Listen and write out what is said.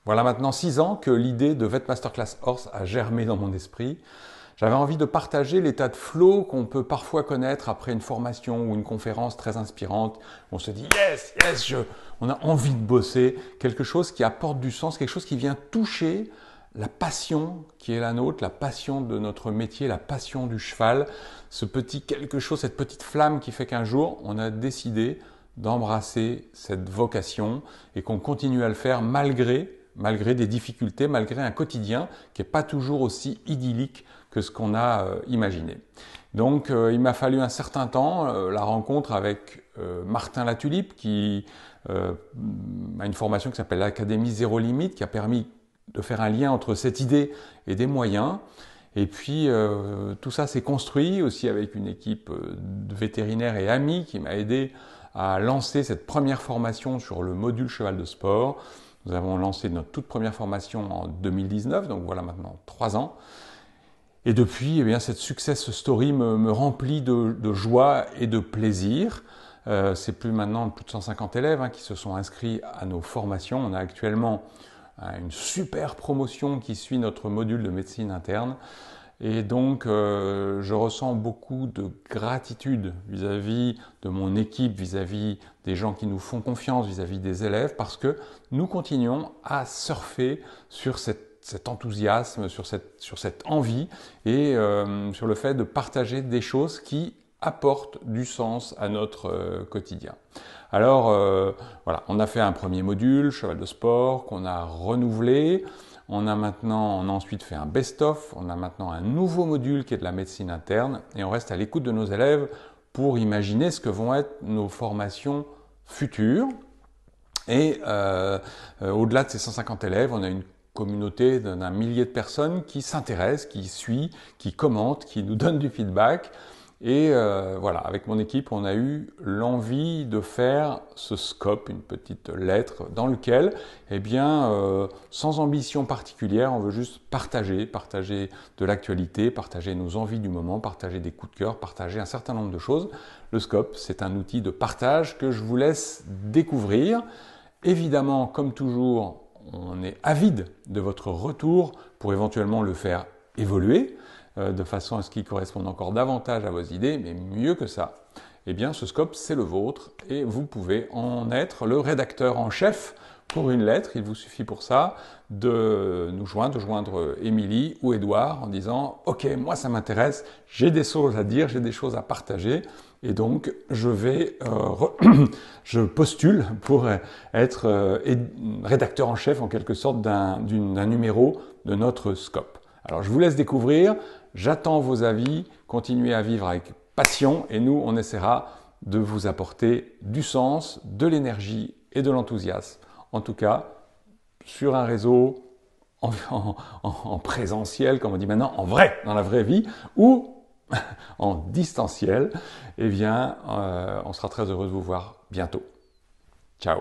Voilà maintenant 6 ans que l'idée de Vet Masterclass Horse a germé dans mon esprit. J'avais envie de partager l'état de flow qu'on peut parfois connaître après une formation ou une conférence très inspirante. On se dit yes, on a envie de bosser, quelque chose qui apporte du sens, quelque chose qui vient toucher la passion qui est la nôtre, la passion de notre métier, la passion du cheval, ce petit quelque chose, cette petite flamme qui fait qu'un jour on a décidé d'embrasser cette vocation et qu'on continue à le faire malgré des difficultés, malgré un quotidien qui n'est pas toujours aussi idyllique que ce qu'on a imaginé. Donc il m'a fallu un certain temps, la rencontre avec Martin Latulippe qui a une formation qui s'appelle l'Académie Zéro Limite, qui a permis de faire un lien entre cette idée et des moyens. Et puis tout ça s'est construit aussi avec une équipe de vétérinaires et amis qui m'a aidé à lancer cette première formation sur le module cheval de sport. Nous avons lancé notre toute première formation en 2019, donc voilà maintenant 3 ans. Et depuis, eh bien, cette success story me remplit de joie et de plaisir. C'est maintenant plus de 150 élèves qui se sont inscrits à nos formations. On a actuellement une super promotion qui suit notre module de médecine interne. Et donc, je ressens beaucoup de gratitude vis-à-vis de mon équipe, vis-à-vis des gens qui nous font confiance, vis-à-vis des élèves, parce que nous continuons à surfer sur cet enthousiasme, sur cette envie et sur le fait de partager des choses qui apportent du sens à notre quotidien. Alors, voilà, on a fait un premier module, cheval de sport, qu'on a renouvelé. On a ensuite fait un best-of, on a maintenant un nouveau module qui est de la médecine interne et on reste à l'écoute de nos élèves pour imaginer ce que vont être nos formations futures. Et au-delà de ces 150 élèves, on a une communauté d'un millier de personnes qui s'intéressent, qui suit, qui commentent, qui nous donnent du feedback. Et voilà, avec mon équipe, on a eu l'envie de faire ce scope, une petite lettre dans lequel, eh bien, sans ambition particulière, on veut juste partager de l'actualité, partager nos envies du moment, partager des coups de cœur, partager un certain nombre de choses. Le scope, c'est un outil de partage que je vous laisse découvrir. Évidemment, comme toujours, on est avide de votre retour pour éventuellement le faire évoluer de façon à ce qu'il corresponde encore davantage à vos idées, mais mieux que ça, eh bien ce scope c'est le vôtre et vous pouvez en être le rédacteur en chef pour une lettre. Il vous suffit pour ça de joindre Émilie ou Édouard en disant « Ok, moi ça m'intéresse, j'ai des choses à dire, j'ai des choses à partager et donc je postule pour être rédacteur en chef en quelque sorte d'un numéro de notre scope. » Alors je vous laisse découvrir, j'attends vos avis, continuez à vivre avec passion et nous on essaiera de vous apporter du sens, de l'énergie et de l'enthousiasme. En tout cas, sur un réseau en présentiel, comme on dit maintenant, en vrai, dans la vraie vie, ou en distanciel, eh bien on sera très heureux de vous voir bientôt. Ciao.